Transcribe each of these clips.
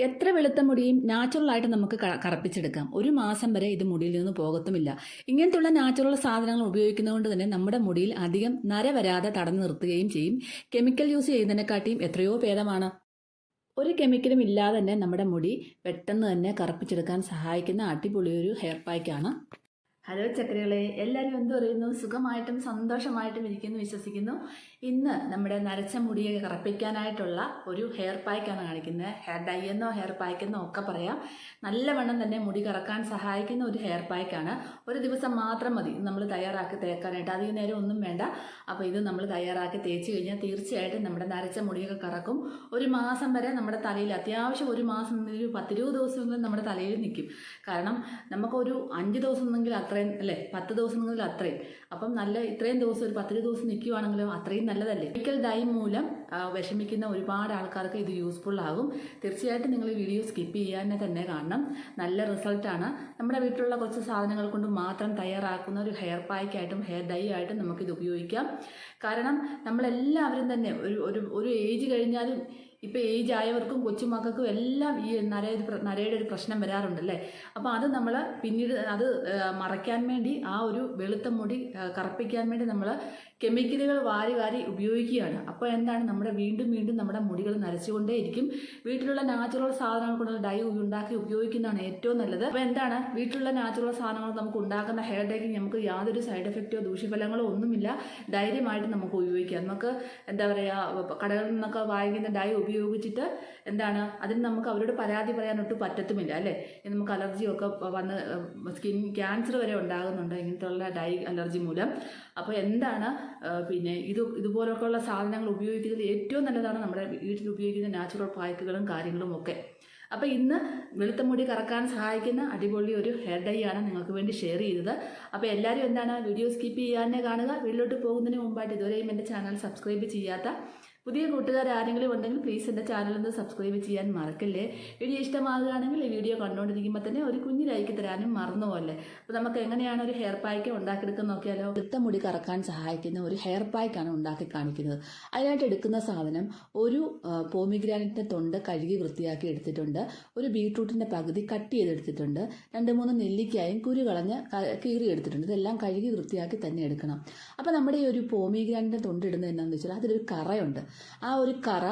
എത്ര വെളുത്ത മുടിയും നാച്ചുറലായിട്ട് നമുക്ക് കറപ്പിച്ചെടുക്കാം. ഒരു മാസം വരെ ഇത് മുടിയിൽ നിന്ന് പോകത്തുമില്ല. ഇങ്ങനത്തുള്ള നാച്ചുറൽ സാധനങ്ങൾ ഉപയോഗിക്കുന്നതുകൊണ്ട് തന്നെ നമ്മുടെ മുടിയിൽ അധികം നര വരാതെ തടഞ്ഞു നിർത്തുകയും ചെയ്യും. കെമിക്കൽ യൂസ് ചെയ്യുന്നതിനെക്കാട്ടിയും എത്രയോ ഭേദമാണ്. ഒരു കെമിക്കലും ഇല്ലാതെ തന്നെ നമ്മുടെ മുടി പെട്ടെന്ന് തന്നെ കറുപ്പിച്ചെടുക്കാൻ സഹായിക്കുന്ന അടിപൊളി ഒരു ഹെയർ പാക്കാണ്. ഹലോ ചക്കരകളെ, എല്ലാവരും എന്ത് പറയുന്നു? സുഖമായിട്ടും സന്തോഷമായിട്ടും ഇരിക്കുന്നു വിശ്വസിക്കുന്നു. ഇന്ന് നമ്മുടെ നരച്ച മുടിയെ കറപ്പിക്കാനായിട്ടുള്ള ഒരു ഹെയർ പാക്കാണ് കാണിക്കുന്നത്. ഹെയർ ഡൈ എന്നോ ഹെയർ പാക്കെന്നോ ഒക്കെ പറയാം. നല്ലവണ്ണം തന്നെ മുടി കറക്കാൻ സഹായിക്കുന്ന ഒരു ഹെയർ പാക്കാണ്. ഒരു ദിവസം മാത്രം മതി നമ്മൾ തയ്യാറാക്കി തേക്കാനായിട്ട്, അധികം നേരം ഒന്നും വേണ്ട. അപ്പോൾ ഇത് നമ്മൾ തയ്യാറാക്കി തേച്ച് കഴിഞ്ഞാൽ തീർച്ചയായിട്ടും നമ്മുടെ നരച്ച മുടിയൊക്കെ കറക്കും. ഒരു മാസം വരെ നമ്മുടെ തലയിൽ, അത്യാവശ്യം ഒരു മാസം, ഒരു 10-20 ദിവസമെങ്കിലും നമ്മുടെ തലയിൽ നിൽക്കും. കാരണം നമുക്കൊരു 5 ദിവസം എന്നെങ്കിൽ അത്രയും അല്ലേ, 10 ദിവസം എന്നെങ്കിൽ അത്രയും. അപ്പം നല്ല ഇത്രയും ദിവസം ഒരു 10 ദിവസം നിൽക്കുവാണെങ്കിലും അത്രയും നല്ലതല്ലേ. കെമിക്കൽ ഡൈ മൂലം വിഷമിക്കുന്ന ഒരുപാട് ആൾക്കാർക്ക് ഇത് യൂസ്ഫുൾ ആകും. തീർച്ചയായിട്ടും നിങ്ങൾ ഈ വീഡിയോ സ്കിപ്പ് ചെയ്യാൻ തന്നെ കാണണം. നല്ല റിസൾട്ടാണ്. നമ്മുടെ വീട്ടിലുള്ള കുറച്ച് സാധനങ്ങൾ കൊണ്ട് മാത്രം തയ്യാറാക്കുന്ന ഒരു ഹെയർ പാക്കായിട്ടും ഹെയർ ഡൈ ആയിട്ടും നമുക്കിത് ഉപയോഗിക്കാം. കാരണം നമ്മളെല്ലാവരും തന്നെ ഒരു ഏജ് കഴിഞ്ഞാലും, ഇപ്പോൾ ഏജ് ആയവർക്കും കൊച്ചുമക്കൾക്കും എല്ലാം ഈ നരയുടെ ഒരു പ്രശ്നം വരാറുണ്ടല്ലേ. അപ്പോൾ അത് നമ്മൾ പിന്നീട് അത് മറയ്ക്കാൻ വേണ്ടി, ആ ഒരു വെളുത്ത മുടി കറുപ്പിക്കാൻ വേണ്ടി നമ്മൾ കെമിക്കലുകൾ വാരി ഉപയോഗിക്കുകയാണ്. അപ്പോൾ എന്താണ്, നമ്മുടെ വീണ്ടും നമ്മുടെ മുടികൾ നരച്ചുകൊണ്ടേയിരിക്കും. വീട്ടിലുള്ള നാച്ചുറൽ സാധനങ്ങൾ കൊണ്ട് ഡൈ ഉണ്ടാക്കി ഉപയോഗിക്കുന്നതാണ് ഏറ്റവും നല്ലത്. അപ്പോൾ എന്താണ്, വീട്ടിലുള്ള നാച്ചുറൽ സാധനങ്ങൾ നമുക്ക് ഉണ്ടാക്കുന്ന ഹെയർ ഡൈക്ക് നമുക്ക് യാതൊരു സൈഡ് എഫക്റ്റോ ദൂഷ്യഫലങ്ങളോ ഒന്നുമില്ല. ധൈര്യമായിട്ട് നമുക്ക് ഉപയോഗിക്കാം. നമുക്ക് എന്താ പറയുക, കടകളിൽ നിന്നൊക്കെ വാങ്ങിക്കുന്ന ഡൈ ഉപയോഗിച്ചിട്ട് എന്താണ്, അതിന് നമുക്ക് അവരോട് പരാതി പറയാനൊട്ടും പറ്റത്തുമില്ല അല്ലേ. നമുക്ക് അലർജിയൊക്കെ വന്ന് സ്കിൻ ക്യാൻസർ വരെ ഉണ്ടാകുന്നുണ്ട് ഇങ്ങനത്തെയുള്ള ഡൈ അലർജി മൂലം. അപ്പോൾ എന്താണ്, പിന്നെ ഇതുപോലൊക്കെയുള്ള സാധനങ്ങൾ ഉപയോഗിക്കുന്നതിൽ ഏറ്റവും നല്ലതാണ് നമ്മുടെ വീട്ടിൽ ഉപയോഗിക്കുന്ന നാച്ചുറൽ പാക്കുകളും കാര്യങ്ങളും ഒക്കെ. അപ്പോൾ ഇന്ന് വെളുത്ത മുടി കറക്കാൻ സഹായിക്കുന്ന അടിപൊളി ഒരു ഹെയർ ഡൈ ആണ് നിങ്ങൾക്ക് വേണ്ടി ഷെയർ ചെയ്തത്. അപ്പോൾ എല്ലാവരും എന്താണ്, വീഡിയോ സ്കിപ്പ് ചെയ്യാതെ കാണുക. വീട്ടിലോട്ട് പോകുന്നതിന് മുമ്പായിട്ട് ഇതുവരെയും എൻ്റെ ചാനൽ സബ്സ്ക്രൈബ് ചെയ്യാത്ത പുതിയ കൂട്ടുകാർ ആരെങ്കിലും ഉണ്ടെങ്കിൽ പ്ലീസ് എൻ്റെ ചാനലൊന്ന് സബ്സ്ക്രൈബ് ചെയ്യാൻ മറക്കല്ലേ. വീഡിയോ ഇഷ്ടമാകുകയാണെങ്കിൽ ഈ വീഡിയോ കണ്ടുകൊണ്ടിരിക്കുമ്പോൾ തന്നെ ഒരു കുഞ്ഞു ലൈക്ക് തരാനും മറന്നുപോലെ. അപ്പോൾ നമുക്ക് എങ്ങനെയാണ് ഒരു ഹെയർ പാക്ക് ഉണ്ടാക്കിയെടുക്കാൻ നോക്കിയാലോ. വെളുത്ത മുടി കറക്കാൻ സഹായിക്കുന്ന ഒരു ഹെയർ പാക്കാണ് ഉണ്ടാക്കി കാണിക്കുന്നത്. അതിനായിട്ട് എടുക്കുന്ന സാധനം, ഒരു പോമിഗ്രാനൈറ്റിൻ്റെ തൊണ്ട് കഴുകി വൃത്തിയാക്കി എടുത്തിട്ടുണ്ട്, ഒരു ബീട്രൂട്ടിൻ്റെ പകുതി കട്ട് ചെയ്തെടുത്തിട്ടുണ്ട്, 2-3 നെല്ലിക്കായും കുരു കളഞ്ഞ് കീറി എടുത്തിട്ടുണ്ട്. ഇതെല്ലാം കഴുകി വൃത്തിയാക്കി തന്നെ എടുക്കണം. അപ്പോൾ നമ്മുടെ ഈ ഒരു പോമിഗ്രാനൈറ്റിൻ്റെ തൊണ്ട് ഇടുന്നത് എന്താണെന്ന് വെച്ചാൽ അതിലൊരു കറയുണ്ട്. ആ ഒരു കറ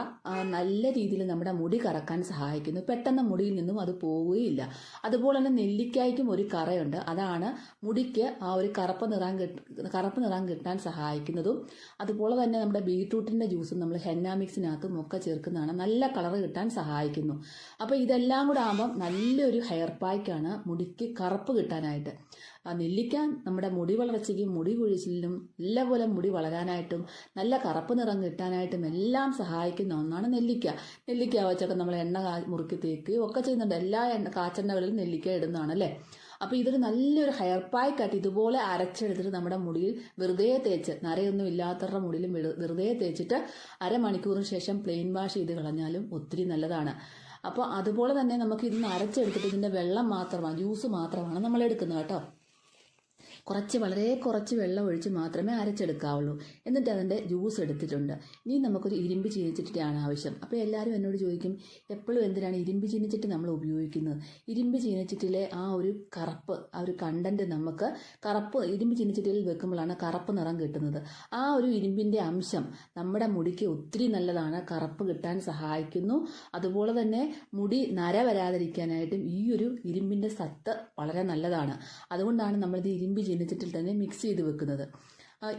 നല്ല രീതിയിൽ നമ്മുടെ മുടി കറക്കാൻ സഹായിക്കുന്നു. പെട്ടെന്ന് മുടിയിൽ നിന്നും അത് പോവുകയില്ല. അതുപോലെ തന്നെ നെല്ലിക്കായ്ക്കും ഒരു കറയുണ്ട്. അതാണ് മുടിക്ക് ആ ഒരു കറുപ്പ് നിറം കിട്ടാൻ സഹായിക്കുന്നതും. അതുപോലെ തന്നെ നമ്മുടെ ബീട്രൂട്ടിൻ്റെ ജ്യൂസും നമ്മൾ ഹെന്ന മിക്സിനകത്തും ഒക്കെ ചേർക്കുന്നതാണ്, നല്ല കളർ കിട്ടാൻ സഹായിക്കുന്നു. അപ്പോൾ ഇതെല്ലാം കൂടെ ആകുമ്പം നല്ലൊരു ഹെയർ പാക്കാണ് മുടിക്ക് കറുപ്പ് കിട്ടാനായിട്ട്. നെല്ലിക്ക നമ്മുടെ മുടി വളർച്ചയ്ക്കും മുടി കൊഴിച്ചിലിനും നല്ലപോലെ മുടി വളരാനായിട്ടും നല്ല കറുപ്പ് നിറം കിട്ടാനായിട്ടും എല്ലാം സഹായിക്കുന്ന ഒന്നാണ് നെല്ലിക്ക. നെല്ലിക്ക വെച്ചൊക്കെ നമ്മൾ എണ്ണ മുറുക്കി തേക്കുകയും ഒക്കെ ചെയ്യുന്നുണ്ട്. എല്ലാ കാച്ചെണ്ണകളിലും നെല്ലിക്ക ഇടുന്നതാണ് അല്ലേ. അപ്പോൾ ഇതൊരു നല്ലൊരു ഹെയർ പാക്കായിട്ട് ഇതുപോലെ അരച്ചെടുത്തിട്ട് നമ്മുടെ മുടിയിൽ വെറുതെ തേച്ച്, നരയൊന്നും ഇല്ലാത്തവരുടെ മുടിയിലും വെറുതെ തേച്ചിട്ട് അരമണിക്കൂറിന് ശേഷം പ്ലെയിൻ വാഷ് ചെയ്ത് കളഞ്ഞാലും ഒത്തിരി നല്ലതാണ്. അപ്പോൾ അതുപോലെ തന്നെ നമുക്ക് ഇതിന് അരച്ചെടുത്തിട്ട് ഇതിൻ്റെ വെള്ളം മാത്രമാണ്, ജ്യൂസ് മാത്രമാണ് നമ്മൾ എടുക്കുന്നത് കേട്ടോ. വളരെ കുറച്ച് വെള്ളം ഒഴിച്ച് മാത്രമേ അരച്ചെടുക്കാവുള്ളൂ. എന്നിട്ട് അതിൻ്റെ ജ്യൂസ് എടുത്തിട്ടുണ്ട്. ഇനി നമുക്കൊരു ഇരുമ്പ് ചീനിച്ചിട്ടാണ് ആവശ്യം. അപ്പോൾ എല്ലാവരും എന്നോട് ചോദിക്കും, എപ്പോഴും എന്തിനാണ് ഇരുമ്പ് ചീനിച്ചിട്ട് നമ്മൾ ഉപയോഗിക്കുന്നത്? ഇരുമ്പ് ചീനിച്ചിട്ടിലെ ആ ഒരു കറുപ്പ്, ആ ഒരു കണ്ടന്റ് നമുക്ക് ഇരുമ്പ് ചീനിച്ചിട്ടിൽ വെക്കുമ്പോഴാണ് കറുപ്പ് നിറം കിട്ടുന്നത്. ആ ഒരു ഇരുമ്പിൻ്റെ അംശം നമ്മുടെ മുടിക്ക് ഒത്തിരി നല്ലതാണ്, കറുപ്പ് കിട്ടാൻ സഹായിക്കുന്നു. അതുപോലെ തന്നെ മുടി നര വരാതിരിക്കാനായിട്ടും ഈ ഒരു ഇരുമ്പിൻ്റെ സത്ത് വളരെ നല്ലതാണ്. അതുകൊണ്ടാണ് നമ്മളിത് ഇരുമ്പ് ചീനിച്ചിട്ടിൽ തന്നെ മിക്സ് ചെയ്ത് വെക്കുന്നത്.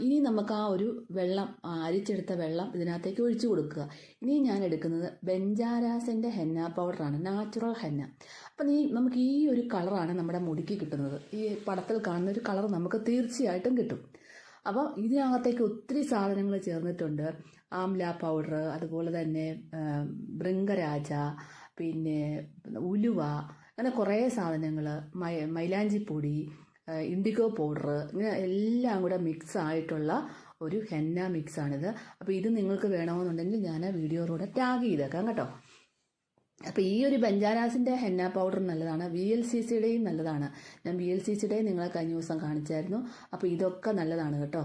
ഇനി നമുക്ക് ആ ഒരു വെള്ളം, അരിച്ചെടുത്ത വെള്ളം ഇതിനകത്തേക്ക് ഒഴിച്ചു കൊടുക്കുക. ഇനി ഞാൻ എടുക്കുന്നത് ബെഞ്ചാരാസിൻ്റെ ഹെന്ന പൗഡറാണ്, നാച്ചുറൽ ഹെന്ന. അപ്പം നമുക്ക് ഈ ഒരു കളറാണ് നമ്മുടെ മുടിക്ക് കിട്ടുന്നത്. ഈ പടത്തിൽ കാണുന്ന ഒരു കളർ നമുക്ക് തീർച്ചയായിട്ടും കിട്ടും. അപ്പോൾ ഇതിനകത്തേക്ക് ഒത്തിരി സാധനങ്ങൾ ചേർന്നിട്ടുണ്ട്. ആംല പൗഡർ, അതുപോലെ തന്നെ ഭൃംഗരാജ, പിന്നെ ഉലുവ, അങ്ങനെ കുറേ സാധനങ്ങൾ, മൈലാഞ്ചിപ്പൊടി, ഇൻഡിഗോ പൗഡർ, ഇങ്ങനെ എല്ലാം കൂടെ മിക്സ് ആയിട്ടുള്ള ഒരു ഹെന്ന മിക്സാണിത്. അപ്പോൾ ഇത് നിങ്ങൾക്ക് വേണമെന്നുണ്ടെങ്കിൽ ഞാൻ വീഡിയോയിലൂടെ ടാഗ് ചെയ്തേക്കാം കേട്ടോ. അപ്പോൾ ഈ ഒരു ബെഞ്ചാരാസിൻ്റെ ഹെന്ന പൗഡർ നല്ലതാണ്, VLCCയുടെയും നല്ലതാണ്. ഞാൻ VLCCയുടെയും നിങ്ങളെ കഴിഞ്ഞ ദിവസം കാണിച്ചായിരുന്നു. അപ്പോൾ ഇതൊക്കെ നല്ലതാണ് കേട്ടോ.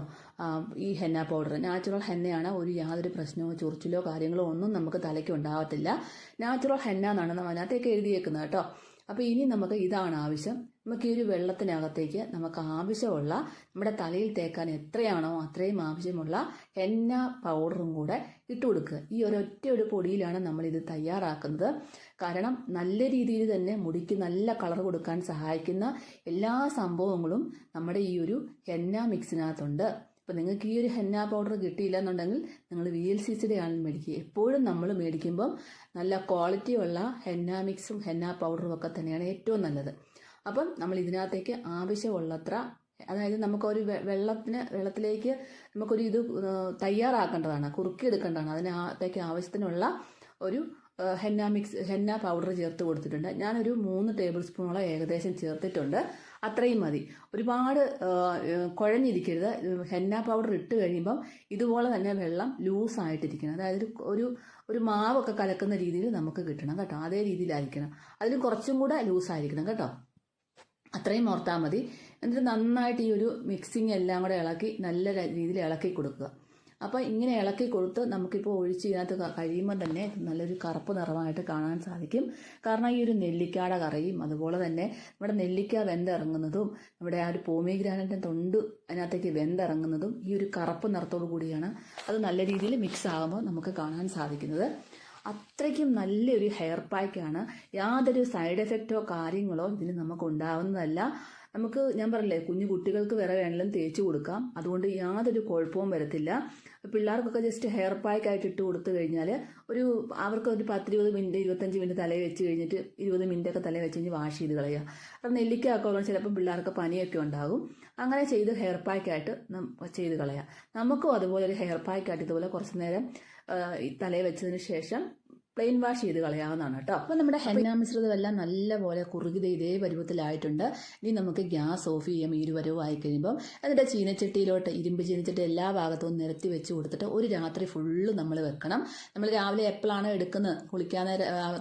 ഈ ഹെന്ന പൗഡർ നാച്ചുറൽ ഹെന്നയാണ്. യാതൊരു പ്രശ്നമോ ചൊറിച്ചിലോ കാര്യങ്ങളോ ഒന്നും നമുക്ക് തലയ്ക്ക് ഉണ്ടാകത്തില്ല. നാച്ചുറൽ ഹെന്ന എന്നാണ് അതിനകത്തേക്ക് എഴുതിയേക്കുന്നത് കേട്ടോ. അപ്പോൾ ഇനി നമുക്ക് ഇതാണ് ആവശ്യം. നമുക്ക് ഈ ഒരു വെള്ളത്തിനകത്തേക്ക് നമുക്ക് ആവശ്യമുള്ള നമ്മുടെ തലയിൽ തേക്കാൻ എത്രയാണോ അത്രയും ആവശ്യമുള്ള ഹെന്ന പൗഡറും കൂടെ ഇട്ട് കൊടുക്കുക. ഈ ഒരു പൊടിയിലാണ് നമ്മളിത് തയ്യാറാക്കുന്നത്. കാരണം നല്ല രീതിയിൽ തന്നെ മുടിക്ക് നല്ല കളർ കൊടുക്കാൻ സഹായിക്കുന്ന എല്ലാ സംഭവങ്ങളും നമ്മുടെ ഈ ഒരു ഹെന്ന മിക്സിനകത്തുണ്ട്. അപ്പോൾ നിങ്ങൾക്ക് ഈ ഒരു ഹെന്ന പൗഡർ കിട്ടിയില്ല എന്നുണ്ടെങ്കിൽ നിങ്ങൾ VLCCയുടെ ആണെന്ന് മേടിക്കുക. എപ്പോഴും നമ്മൾ മേടിക്കുമ്പം നല്ല ക്വാളിറ്റിയുള്ള ഹെന്ന മിക്സും ഹെന്ന പൗഡറും ഒക്കെ തന്നെയാണ് ഏറ്റവും നല്ലത്. അപ്പം നമ്മൾ ഇതിനകത്തേക്ക് ആവശ്യമുള്ളത്ര, അതായത് നമുക്കൊരു വെള്ളത്തിലേക്ക് നമുക്കൊരു ഇത് തയ്യാറാക്കേണ്ടതാണ്, കുറുക്കിയെടുക്കേണ്ടതാണ്. അതിനകത്തേക്ക് ആവശ്യത്തിനുള്ള ഒരു ഹെന്ന പൗഡർ ചേർത്ത് കൊടുത്തിട്ടുണ്ട്. ഞാനൊരു 3 ടേബിൾ സ്പൂണോളം ഏകദേശം ചേർത്തിട്ടുണ്ട്. അത്രയും മതി. ഒരുപാട് കുഴഞ്ഞിരിക്കരുത്. ഹെന്ന പൗഡർ ഇട്ട് കഴിയുമ്പം ഇതുപോലെ തന്നെ വെള്ളം ലൂസായിട്ടിരിക്കണം. അതായത് ഒരു മാവൊക്കെ കലക്കുന്ന രീതിയിൽ നമുക്ക് കിട്ടണം കേട്ടോ. അതേ രീതിയിലായിരിക്കണം. അതിലും കുറച്ചും കൂടെ ലൂസായിരിക്കണം കേട്ടോ. അത്രയും ഓർത്താൽ മതി. എന്നിട്ട് നന്നായിട്ട് ഈ ഒരു മിക്സിങ് എല്ലാം കൂടെ ഇളക്കി നല്ല രീതിയിൽ ഇളക്കി കൊടുക്കുക. അപ്പോൾ ഇങ്ങനെ ഇളക്കി കൊടുത്ത് നമുക്കിപ്പോൾ ഒഴിച്ച് ഇതിനകത്ത് കഴിയുമ്പോൾ തന്നെ നല്ലൊരു കറുപ്പ് നിറമായിട്ട് കാണാൻ സാധിക്കും. കാരണം ഈ ഒരു നെല്ലിക്കയുടെ കറിയും അതുപോലെ തന്നെ നമ്മുടെ നെല്ലിക്ക വെന്തിറങ്ങുന്നതും നമ്മുടെ ആ ഒരു പോമിഗ്രാനൈറ്റിൻ്റെ തൊണ്ട് അതിനകത്തേക്ക് വെന്തിറങ്ങുന്നതും ഈ ഒരു കറുപ്പ് നിറത്തോടു കൂടിയാണ് അത് നല്ല രീതിയിൽ മിക്സ് ആകുമ്പോൾ നമുക്ക് കാണാൻ സാധിക്കുന്നത്. അത്രയ്ക്കും നല്ലൊരു ഹെയർ പാക്കാണ്. യാതൊരു സൈഡ് എഫക്റ്റോ കാര്യങ്ങളോ ഇതിന് നമുക്ക് ഉണ്ടാവുന്നതല്ല. നമുക്ക് ഞാൻ പറഞ്ഞില്ലേ, കുഞ്ഞു കുട്ടികൾക്ക് വരെ വേണമെങ്കിലും തേച്ച് കൊടുക്കാം. അതുകൊണ്ട് യാതൊരു കുഴപ്പവും വരത്തില്ല. പിള്ളേർക്കൊക്കെ ജസ്റ്റ് ഹെയർ പാക്ക് ആയിട്ട് ഇട്ട് കൊടുത്തു കഴിഞ്ഞാൽ അവർക്ക് ഒരു 10-20 മിനിറ്റ് 25 മിനിറ്റ് തലയിൽ വെച്ച് കഴിഞ്ഞിട്ട് 20 മിനിറ്റൊക്കെ തലയിൽ വെച്ച് കഴിഞ്ഞ് വാഷ് ചെയ്ത് കളയുക. അപ്പം നെല്ലിക്കയൊക്കെ ഉള്ള ചിലപ്പം പിള്ളേർക്ക് പനിയൊക്കെ ഉണ്ടാകും. അങ്ങനെ ചെയ്ത് ഹെയർ പാക്കായിട്ട് ചെയ്ത് കളയാം. നമുക്കും അതുപോലെ ഒരു ഹെയർ പാക്കായിട്ട് ഇതുപോലെ കുറച്ച് നേരം തലയിൽ വെച്ചതിന് ശേഷം പ്ലെയിൻ വാഷ് ചെയ്ത് കളയാവുന്നതാണ് കേട്ടോ. അപ്പോൾ നമ്മുടെ ഹെന്ന മിശ്രിതമെല്ലാം നല്ലപോലെ കുറുകിത ഇതേ പരുവത്തിലായിട്ടുണ്ട്. ഇനി നമുക്ക് ഗ്യാസ് ഓഫ് ചെയ്യാം. ഈ ഒരു പരുവം ആയി കഴിയുമ്പം എന്നിട്ട് ചീനച്ചട്ടിയിലോട്ട് ഇരുമ്പ് ചീനച്ചട്ടി എല്ലാ ഭാഗത്തും നിരത്തി വെച്ച് കൊടുത്തിട്ട് ഒരു രാത്രി ഫുള്ള് നമ്മൾ വെക്കണം. നമ്മൾ രാവിലെ എപ്പോഴാണ് എടുക്കുന്നത്, കുളിക്കാൻ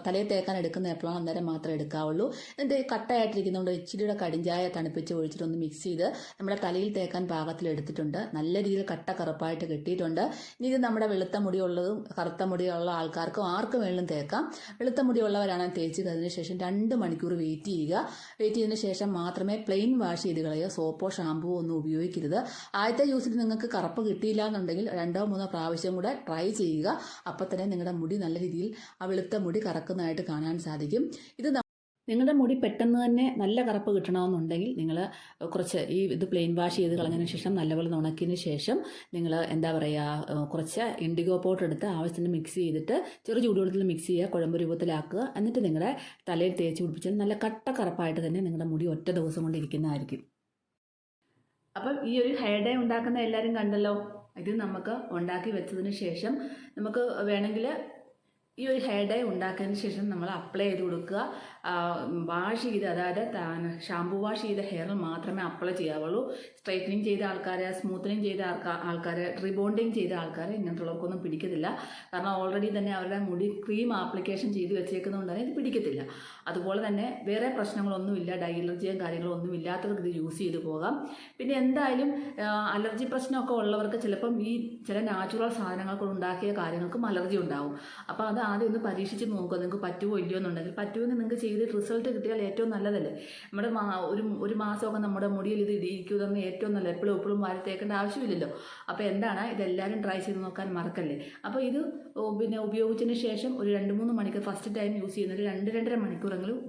തലയിൽ തേക്കാൻ എടുക്കുന്ന എപ്പോഴാണ് അന്നേരം മാത്രമേ എടുക്കാവുള്ളൂ. എന്നിട്ട് കട്ടയായിട്ടിരിക്കുന്നതുകൊണ്ട് ഇച്ചിരിയുടെ കടിഞ്ചായ തണുപ്പിച്ച് ഒഴിച്ചിട്ടൊന്ന് മിക്സ് ചെയ്ത് നമ്മുടെ തലയിൽ തേക്കാൻ പാകത്തിൽ എടുത്തിട്ടുണ്ട്. നല്ല രീതിയിൽ കട്ട കറുപ്പായിട്ട് കിട്ടിയിട്ടുണ്ട്. ഇനി ഇത് നമ്മുടെ വെളുത്ത മുടിയുള്ളതും കറുത്ത മുടിയുള്ള ആൾക്കാർക്കും ആർക്കും വെള്ളം തേക്കാം. വെളുത്ത മുടിയുള്ളവരാണ് തേച്ച് കഴിഞ്ഞതിന് ശേഷം 2 മണിക്കൂർ വെയിറ്റ് ചെയ്യുക. വെയിറ്റ് ചെയ്തതിന് ശേഷം മാത്രമേ പ്ലെയിൻ വാഷ് ചെയ്ത് കളയുക. സോപ്പോ ഷാമ്പുവോ ഒന്നും ഉപയോഗിക്കരുത്. ആദ്യത്തെ യൂസിൽ നിങ്ങൾക്ക് കറുപ്പ് കിട്ടിയില്ല എന്നുണ്ടെങ്കിൽ 2-3 പ്രാവശ്യം കൂടെ ട്രൈ ചെയ്യുക. അപ്പം തന്നെ നിങ്ങളുടെ മുടി നല്ല രീതിയിൽ ആ വെളുത്ത മുടി കറക്കുന്നതായിട്ട് കാണാൻ സാധിക്കും. ഇത് നിങ്ങളുടെ മുടി പെട്ടെന്ന് തന്നെ നല്ല കറുപ്പ് കിട്ടണമെന്നുണ്ടെങ്കിൽ നിങ്ങൾ കുറച്ച് ഇത് പ്ലെയിൻ വാഷ് ചെയ്ത് കളഞ്ഞതിന് ശേഷം നല്ലപോലെ ഉണക്കിയതിന് ശേഷം നിങ്ങൾ എന്താ പറയുക, കുറച്ച് ഇൻഡിഗോ പൗഡർ എടുത്ത് ആവശ്യത്തിന് മിക്സ് ചെയ്തിട്ട് ചെറു ചൂടുവെള്ളത്തിൽ മിക്സ് ചെയ്യുക, കുഴമ്പ് രൂപത്തിലാക്കുക. എന്നിട്ട് നിങ്ങളുടെ തലയിൽ തേച്ച് പിടിപ്പിച്ചാൽ നല്ല കട്ട കറുപ്പായിട്ട് തന്നെ നിങ്ങളുടെ മുടി ഒറ്റ ദിവസം കൊണ്ട് ഇരിക്കുന്നതായിരിക്കും. അപ്പം ഈ ഒരു ഹെയർ ഡേ ഉണ്ടാക്കുന്ന എല്ലാവരും കണ്ടല്ലോ. ഇത് നമുക്ക് ഉണ്ടാക്കി വെച്ചതിന് ശേഷം നമുക്ക് വേണമെങ്കിൽ ഈ ഒരു ഹെയർ ഡൈ ഉണ്ടാക്കിയതിന് ശേഷം നമ്മൾ അപ്ലൈ ചെയ്ത് കൊടുക്കുക. വാഷ് ചെയ്ത്, അതായത് ഷാമ്പു വാഷ് ചെയ്ത ഹെയറിൽ മാത്രമേ അപ്ലൈ ചെയ്യാവുള്ളൂ. സ്ട്രൈറ്റനിങ് ചെയ്ത ആൾക്കാർ, സ്മൂത്തനിങ് ചെയ്ത ആൾക്കാർ, റിബോണ്ടിങ് ചെയ്ത ആൾക്കാർ ഇങ്ങനത്തുള്ളവർക്കൊന്നും പിടിക്കത്തില്ല. കാരണം ഓൾറെഡി തന്നെ അവരുടെ മുടി ക്രീം ആപ്ലിക്കേഷൻ ചെയ്ത് വെച്ചേക്കുന്നതുകൊണ്ട് തന്നെ ഇത് പിടിക്കത്തില്ല. അതുപോലെ തന്നെ വേറെ പ്രശ്നങ്ങളൊന്നുമില്ല, ഡൈ അലർജിയും കാര്യങ്ങളൊന്നും ഇല്ലാത്തവർക്ക് ഇത് യൂസ് ചെയ്ത് പോകാം. പിന്നെ എന്തായാലും അലർജി പ്രശ്നമൊക്കെ ഉള്ളവർക്ക് ചിലപ്പം ഈ ചില നാച്ചുറൽ സാധനങ്ങൾ കൊണ്ട് ഉണ്ടാക്കിയ കാര്യങ്ങൾക്കും അലർജി ഉണ്ടാവും. അപ്പോൾ അത് ആദ്യം ഒന്ന് പരീക്ഷിച്ച് നോക്കുക. നിങ്ങൾക്ക് പറ്റുമോ ഇല്ലയോ എന്നുണ്ടെങ്കിൽ, പറ്റുമെന്ന് നിങ്ങൾക്ക് ചെയ്തിട്ട് റിസൾട്ട് കിട്ടിയാൽ ഏറ്റവും നല്ലതല്ലേ. നമ്മുടെ ഒരു മാസമൊക്കെ നമ്മുടെ മുടിയിൽ ഇത് ഇരിക്കുമെന്ന് ഏറ്റവും നല്ലത്. എപ്പോഴും വാരി തേക്കേണ്ട ആവശ്യമില്ലല്ലോ. അപ്പോൾ എന്താണ്, ഇതെല്ലാവരും ട്രൈ ചെയ്ത് നോക്കാൻ മറക്കല്ലേ. അപ്പോൾ ഇത് പിന്നെ ഉപയോഗിച്ചതിന് ശേഷം ഒരു 2-3 മണിക്കൂർ ഫസ്റ്റ് ടൈം യൂസ് ചെയ്യുന്നത് 2-2.5 മണിക്കൂറെങ്കിലും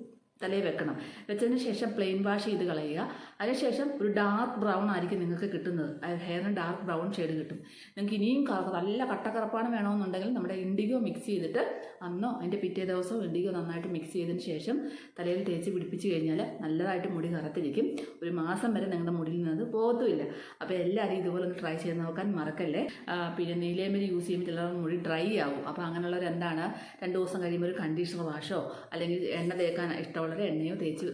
തലയിൽ വെക്കണം. വെച്ചതിന് ശേഷം പ്ലെയിൻ വാഷ് ചെയ്ത് കളയുക. അതിനുശേഷം ഒരു ഡാർക്ക് ബ്രൗൺ ആയിരിക്കും നിങ്ങൾക്ക് കിട്ടുന്നത്. ഹെയറിന് ഡാർക്ക് ബ്രൗൺ ഷെയ്ഡ് കിട്ടും. നിങ്ങൾക്ക് ഇനിയും നല്ല കട്ടക്കറപ്പാണ് വേണമെന്നുണ്ടെങ്കിൽ നമ്മുടെ ഇൻഡിഗോ മിക്സ് ചെയ്തിട്ട് അന്നോ അതിൻ്റെ പിറ്റേ ദിവസവും ഇൻഡിഗോ നന്നായിട്ട് മിക്സ് ചെയ്തതിന് ശേഷം തലയിൽ തേച്ച് പിടിപ്പിച്ച് കഴിഞ്ഞാൽ നല്ലതായിട്ട് മുടി കറുത്തിരിക്കും. ഒരു മാസം വരെ നിങ്ങളുടെ മുടിയിൽ നിന്നത് പോകത്തുമില്ല. അപ്പോൾ എല്ലാവരും ഇതുപോലെ ഒന്ന് ട്രൈ ചെയ്ത് നോക്കാൻ മറക്കല്ലേ. പിന്നെ നീലയമരി യൂസ് ചെയ്യുമ്പോൾ ചിലർ മുടി ഡ്രൈ ആവും. അപ്പോൾ അങ്ങനെയുള്ളവർ എന്താണ്, 2 ദിവസം കഴിയുമ്പോൾ ഒരു കണ്ടീഷണർ വാഷോ അല്ലെങ്കിൽ എണ്ണ തേക്കാൻ ഇഷ്ടമുള്ളവർ എണ്ണയോ തേച്ച്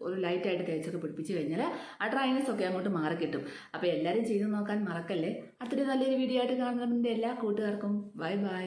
ഒരു ലൈറ്റായിട്ട് തേച്ചൊക്കെ പിടിപ്പിച്ച് കഴിഞ്ഞാൽ ആ ഡ്രൈനെസ് ഒക്കെ അങ്ങോട്ട് മാറി കിട്ടും. അപ്പോൾ എല്ലാവരും ചെയ്ത് നോക്കാൻ മറക്കല്ലേ. അടുത്തൊരു നല്ലൊരു വീഡിയോ ആയിട്ട് കാണുന്നതിൻ്റെ എല്ലാ കൂട്ടുകാർക്കും ബൈ ബൈ.